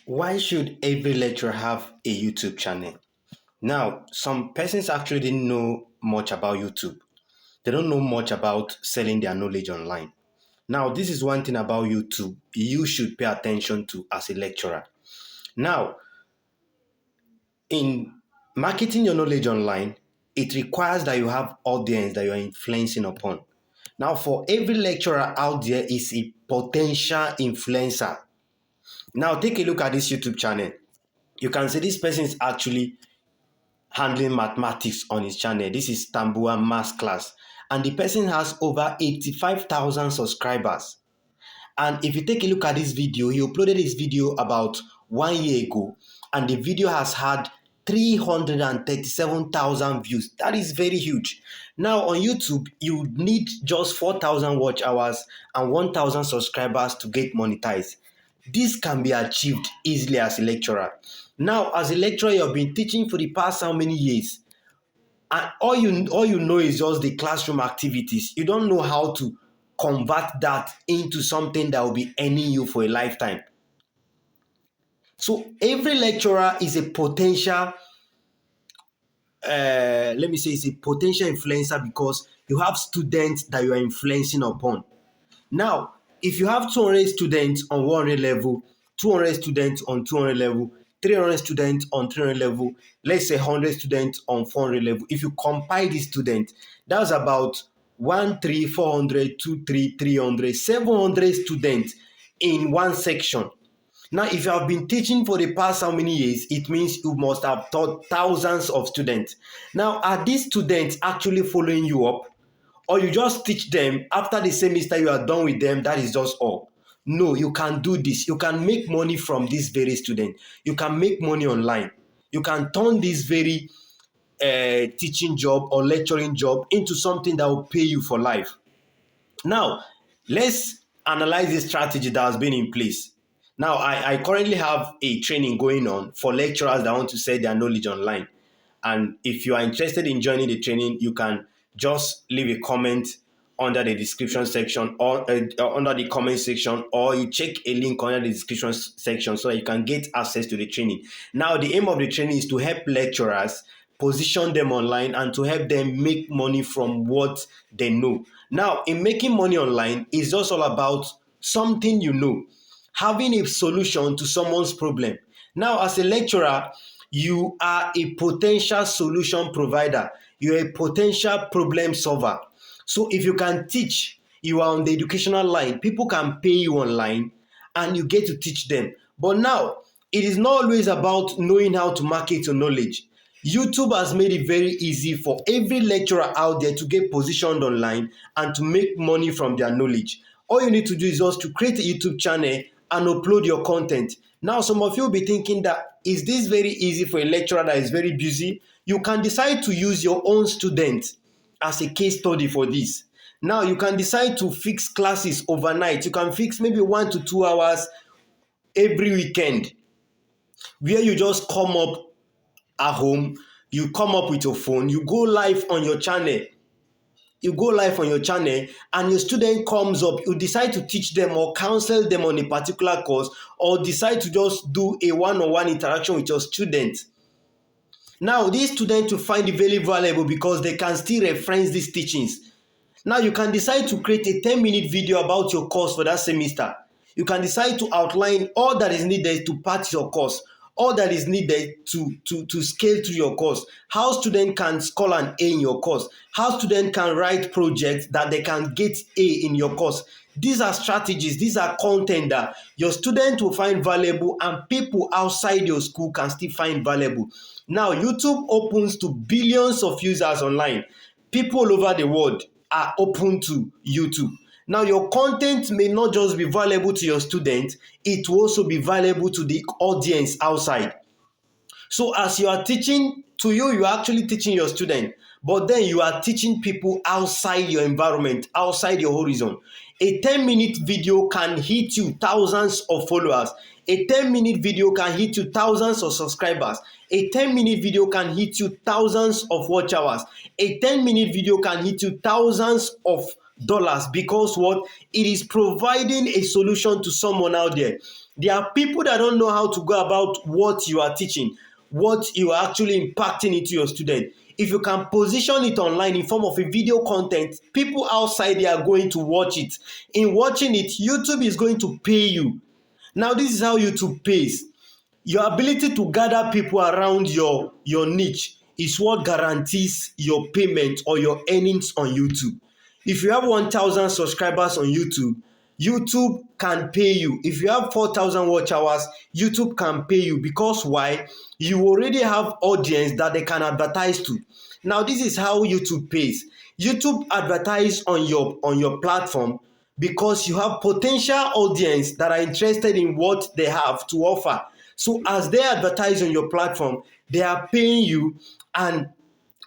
Why should every lecturer have a YouTube channel? Now, some persons actually didn't know much about YouTube. They don't know much about selling their knowledge online. Now, this is one thing about YouTube you should pay attention to as a lecturer. Now, in marketing your knowledge online, it requires that you have audience that you are influencing upon. Now, for every lecturer out there is a potential influencer. Now, take a look at this YouTube channel. You can see this person is actually handling mathematics on his channel. This is Tambua Math Class. And the person has over 85,000 subscribers. And if you take a look at this video, he uploaded this video about 1 year ago. And the video has had 337,000 views. That is very huge. Now on YouTube, you need just 4,000 watch hours and 1,000 subscribers to get monetized. This can be achieved easily as a lecturer. Now, as a lecturer, you have been teaching for the past how many years? And all you know is just the classroom activities. You don't know how to convert that into something that will be earning you for a lifetime. So every lecturer is a potential, let me say, is a potential influencer because you have students that you are influencing upon. Now, if you have 200 students on 100 level, 200 students on 200 level, 300 students on 300 level, let's say 100 students on 400 level. If you compile these students, that's about 1, 3, 400, 2, 3, 300, 700 students in one section. Now, if you have been teaching for the past how many years, it means you must have taught thousands of students. Now, are these students actually following you up? Or you just teach them after the semester you are done with them, that is just all? No, you can do this. You can make money from this very student. You can make money online. You can turn this very teaching job or lecturing job into something that will pay you for life. Now, let's analyze the strategy that has been in place. Now, I currently have a training going on for lecturers that want to sell their knowledge online. And if you are interested in joining the training, you can just leave a comment under the description section or under the comment section, or you check a link under the description section so that you can get access to the training. Now, the aim of the training is to help lecturers position them online and to help them make money from what they know. Now, in making money online, it's just all about something you know, having a solution to someone's problem. Now, as a lecturer, you are a potential solution provider. You're a potential problem solver. So if you can teach, you are on the educational line, people can pay you online and you get to teach them. But now, it is not always about knowing how to market your knowledge. YouTube has made it very easy for every lecturer out there to get positioned online and to make money from their knowledge. All you need to do is just to create a YouTube channel and upload your content. Now, some of you will be thinking that, is this very easy for a lecturer that is very busy? You can decide to use your own student as a case study for this. Now, you can decide to fix classes overnight. You can fix maybe 1 to 2 hours every weekend where you just come up at home, you come up with your phone, you go live on your channel. You go live on your channel and your student comes up, you decide to teach them or counsel them on a particular course, or decide to just do a one-on-one interaction with your student. Now, these students will find it very valuable because they can still reference these teachings. Now, you can decide to create a 10-minute video about your course for that semester. You can decide to outline all that is needed to pass your course, all that is needed to scale through your course, how students can score an A in your course, how students can write projects that they can get A in your course. These are strategies, these are content that your students will find valuable and people outside your school can still find valuable. Now, YouTube opens to billions of users online. People all over the world are open to YouTube. Now, your content may not just be valuable to your students, it will also be valuable to the audience outside. So as you are teaching, to you, you are actually teaching your student, but then you are teaching people outside your environment, outside your horizon. A 10-minute video can hit you thousands of followers. A 10-minute video can hit you thousands of subscribers. A 10-minute video can hit you thousands of watch hours. A 10-minute video can hit you thousands of dollars, because what? It is providing a solution to someone out there. There are people that don't know how to go about what you are teaching, what you are actually impacting into your student. If you can position it online in form of a video content, people outside they are going to watch it. In watching it, YouTube is going to pay you. Now, this is how YouTube pays. Your ability to gather people around your niche is what guarantees your payment or your earnings on YouTube. If you have 1,000 subscribers on YouTube, YouTube can pay you. If you have 4,000 watch hours, YouTube can pay you. Because why? You already have audience that they can advertise to. Now, this is how YouTube pays. YouTube advertise on your platform because you have potential audience that are interested in what they have to offer. So as they advertise on your platform, they are paying you, and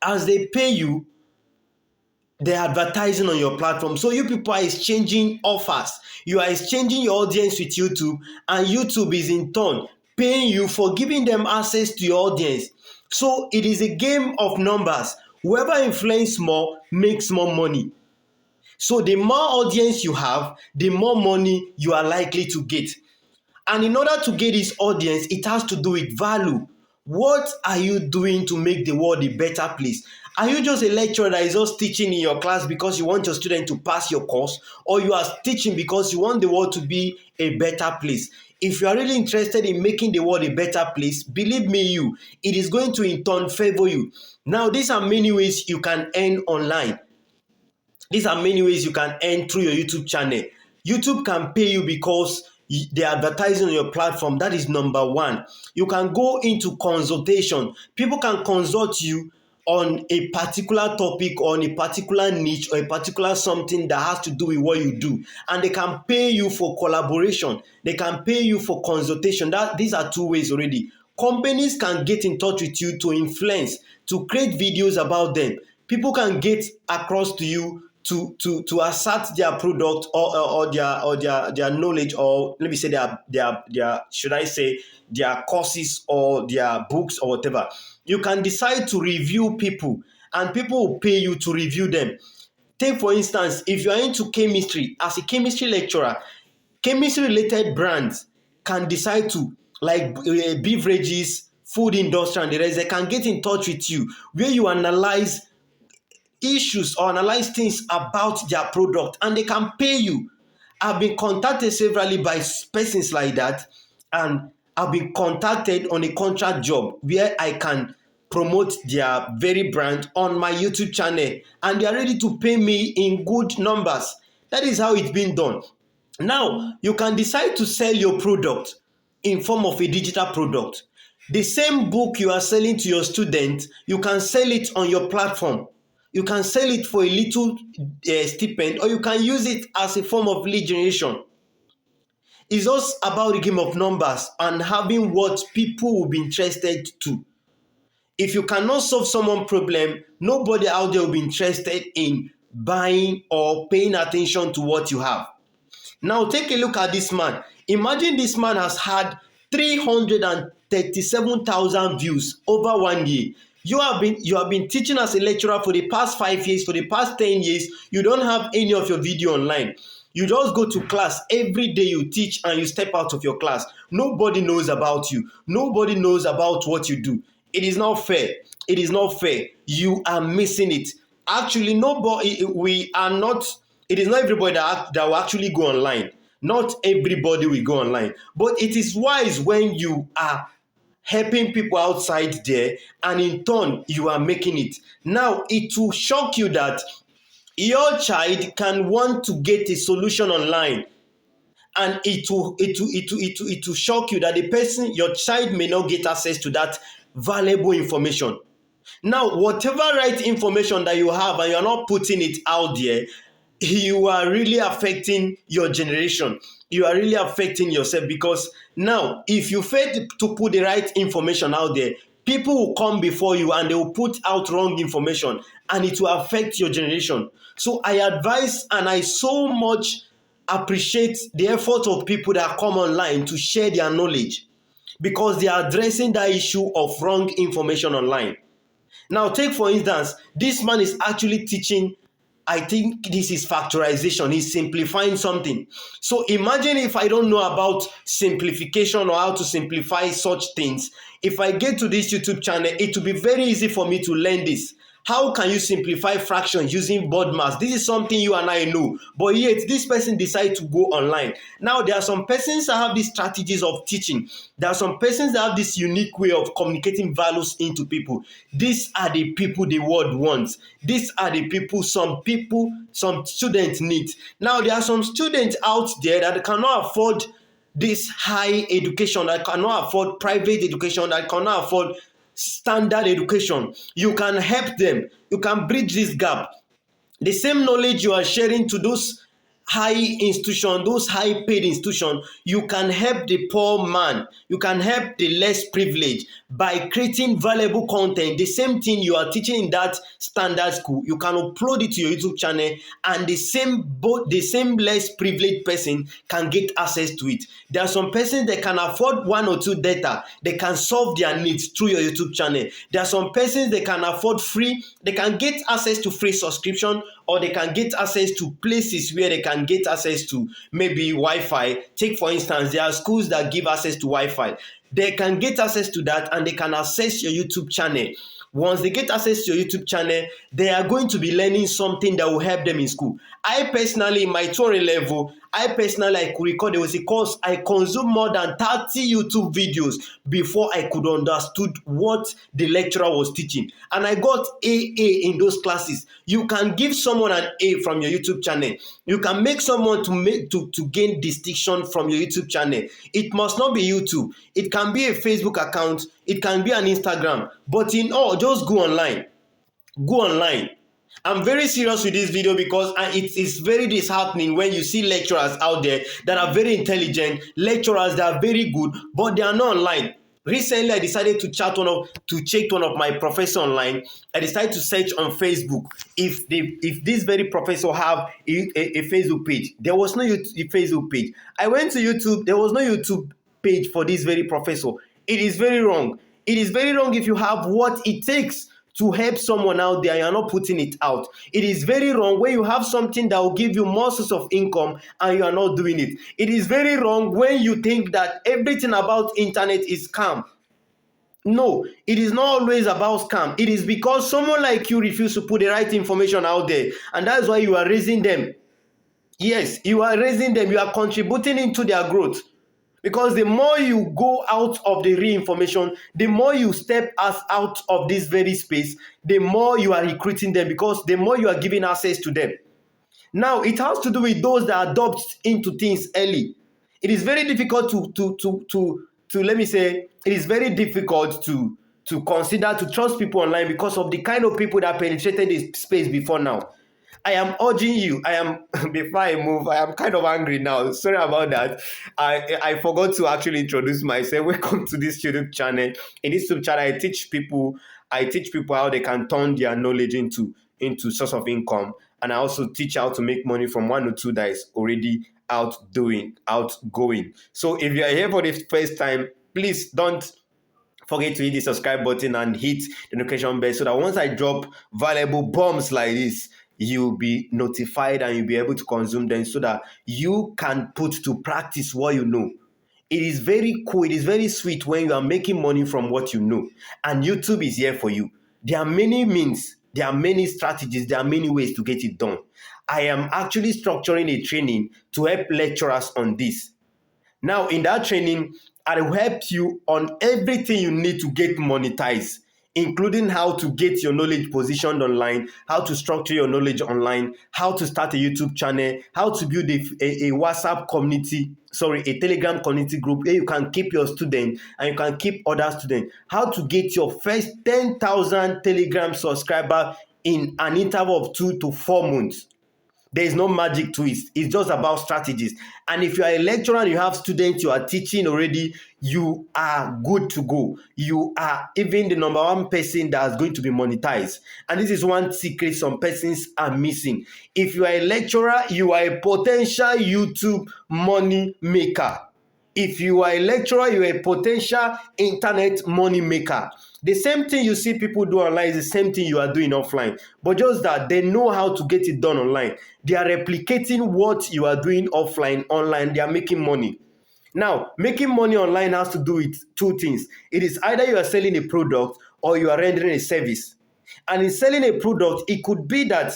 as they pay you, they're advertising on your platform. So you people are exchanging offers. You are exchanging your audience with YouTube, and YouTube is in turn paying you for giving them access to your audience. So it is a game of numbers. Whoever influences more makes more money. So the more audience you have, the more money you are likely to get. And in order to get this audience, it has to do with value. What are you doing to make the world a better place? Are you just a lecturer that is just teaching in your class because you want your student to pass your course, or you are teaching because you want the world to be a better place? If you are really interested in making the world a better place, believe me, it is going to in turn favor you. Now, these are many ways you can earn online. These are many ways you can earn through your YouTube channel. YouTube can pay you because they're advertising on your platform. That is number one. You can go into consultation. People can consult you on a particular topic, or on a particular niche, or a particular something that has to do with what you do. And they can pay you for collaboration. They can pay you for consultation. These are two ways already. Companies can get in touch with you to influence, to create videos about them. People can get across to you to assert their product, or their knowledge, or let me say their should I say their courses or their books or whatever. You can decide to review people, and people will pay you to review them. Take for instance, if you are into chemistry, as a chemistry lecturer, chemistry related brands can decide to, like beverages, food industry and the rest, they can get in touch with you where you analyze issues or analyze things about their product, and they can pay you. I've been contacted severally by persons like that, and I've been contacted on a contract job where I can promote their very brand on my YouTube channel, and they are ready to pay me in good numbers. That is how it's been done. Now, you can decide to sell your product in form of a digital product. The same book you are selling to your student, you can sell it on your platform. You can sell it for a little stipend, or you can use it as a form of lead generation. It's just about the game of numbers and having what people will be interested to. If you cannot solve someone's problem, nobody out there will be interested in buying or paying attention to what you have. Now take a look at this man. Imagine this man has had 337,000 views over 1 year. You have been teaching as a lecturer for the past 5 years, for the past 10 years. You don't have any of your video online. You just go to class every day, you teach, and you step out of your class. Nobody knows about you. Nobody knows about what you do. It is not fair. It is not fair. You are missing it. Actually, it is not everybody that will actually go online. Not everybody will go online. But it is wise when you are helping people outside there, and in turn, you are making it. Now, it will shock you that your child can want to get a solution online, and it will shock you that your child may not get access to that valuable information. Now, whatever right information that you have and you're not putting it out there, you are really affecting your generation. You are really affecting yourself, because now, if you fail to put the right information out there, people will come before you and they will put out wrong information, and it will affect your generation. So I advise, and I so much appreciate the effort of people that come online to share their knowledge, because they are addressing that issue of wrong information online. Now, take for instance, this man is actually teaching I think this is factorization, is simplifying something. So imagine if I don't know about simplification or how to simplify such things. If I get to this YouTube channel, it will be very easy for me to learn this. How can you simplify fractions using board mass? This is something you and I know, but yet this person decide to go online. Now there are some persons that have these strategies of teaching. There are some persons that have this unique way of communicating values into people. These are the people the world wants. These are the people, some students need. Now there are some students out there that cannot afford this high education, that cannot afford private education, that cannot afford standard education. You can help them. You can bridge this gap. The same knowledge you are sharing to those high institutions, those high paid institutions, you can help the poor man, you can help the less privileged by creating valuable content. The same thing you are teaching in that standard school, you can upload it to your YouTube channel, and the same less privileged person can get access to it. There are some persons that can afford 1 or 2 data, they can solve their needs through your YouTube channel. There are some persons that can afford free, they can get access to free subscription, or they can get access to places where they can get access to maybe Wi-Fi. Take for instance, there are schools that give access to Wi-Fi. They can get access to that and they can access your YouTube channel. Once they get access to your YouTube channel, they are going to be learning something that will help them in school. I personally, in my tutorial level, I could record, there was a course, I consumed more than 30 YouTube videos before I could understood what the lecturer was teaching. And I got AA in those classes. You can give someone an A from your YouTube channel. You can make someone to gain distinction from your YouTube channel. It must not be YouTube. It can be a Facebook account. It can be an Instagram. But in all, just go online. Go online. I'm very serious with this video because it is very disheartening when you see lecturers out there that are very intelligent, lecturers that are very good, but they are not online. Recently, I decided to check one of my professors online. I decided to search on Facebook if this very professor have a Facebook page. There was no Facebook page. I went to YouTube. There was no YouTube page for this very professor. It is very wrong. It is very wrong if you have what it takes to help someone out there, you're not putting it out. It is very wrong when you have something that will give you more source of income and you are not doing it. It is very wrong when you think that everything about internet is scam. No, it is not always about scam. It is because someone like you refuse to put the right information out there, and that's why you are raising them. Yes, you are raising them. You are contributing into their growth. Because the more you go out of the real information, the more you step us out of this very space, the more you are recruiting them, because the more you are giving access to them. Now, it has to do with those that adopt into things early. It is very difficult to let me say, it is very difficult to consider to trust people online because of the kind of people that penetrated this space before now. I am urging you, before I move, I am kind of angry now. Sorry about that. I forgot to actually introduce myself. Welcome to this YouTube channel. In this YouTube channel, I teach people how they can turn their knowledge into source of income. And I also teach how to make money from 1 or 2 that is already outgoing. So if you are here for the first time, please don't forget to hit the subscribe button and hit the notification bell so that once I drop valuable bombs like this, you'll be notified and you'll be able to consume them so that you can put to practice what you know. It is very cool. It is very sweet when you are making money from what you know. And YouTube is here for you. There are many means, there are many strategies, there are many ways to get it done. I am actually structuring a training to help lecturers on this. Now, in that training, I will help you on everything you need to get monetized, including how to get your knowledge positioned online, how to structure your knowledge online, how to start a YouTube channel, how to build a WhatsApp community, a Telegram community group where you can keep your students and you can keep other students, how to get your first 10,000 Telegram subscribers in an interval of 2 to 4 months. There is no magic to it. It's just about strategies. And if you are a lecturer and you have students you are teaching already, you are good to go. You are even the #1 person that is going to be monetized. And this is one secret some persons are missing. If you are a lecturer, you are a potential YouTube money maker. If you are a lecturer, you are a potential internet money maker. The same thing you see people do online is the same thing you are doing offline, but just that they know how to get it done online. They are replicating what you are doing offline online. They are making money. Now, making money online has to do with two things. It is either you are selling a product or you are rendering a service. And in selling a product, it could be that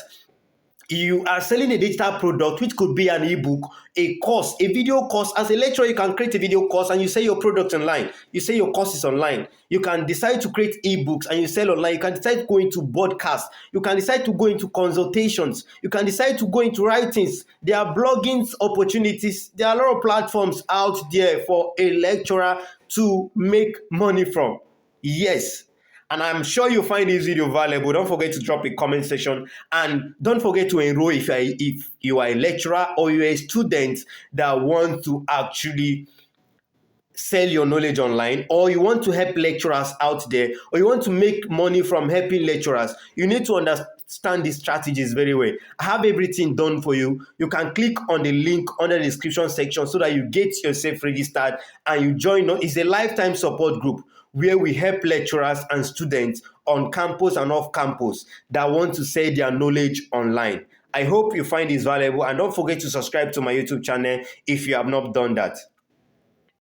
you are selling a digital product, which could be an ebook, a course, a video course. As a lecturer, you can create a video course and you sell your product online. You sell your courses online. You can decide to create ebooks and you sell online. You can decide to go into podcasts. You can decide to go into consultations. You can decide to go into writings. There are blogging opportunities. There are a lot of platforms out there for a lecturer to make money from. Yes. And I'm sure you find this video valuable. Don't forget to drop a comment section, and don't forget to enroll if you are a lecturer or you are a student that want to actually sell your knowledge online, or you want to help lecturers out there, or you want to make money from helping lecturers. You need to understand these strategies very well. I have everything done for you. You can click on the link under the description section so that you get yourself registered and you join us. It's a lifetime support group where we help lecturers and students on campus and off campus that want to sell their knowledge online. I hope you find this valuable, and don't forget to subscribe to my YouTube channel if you have not done that.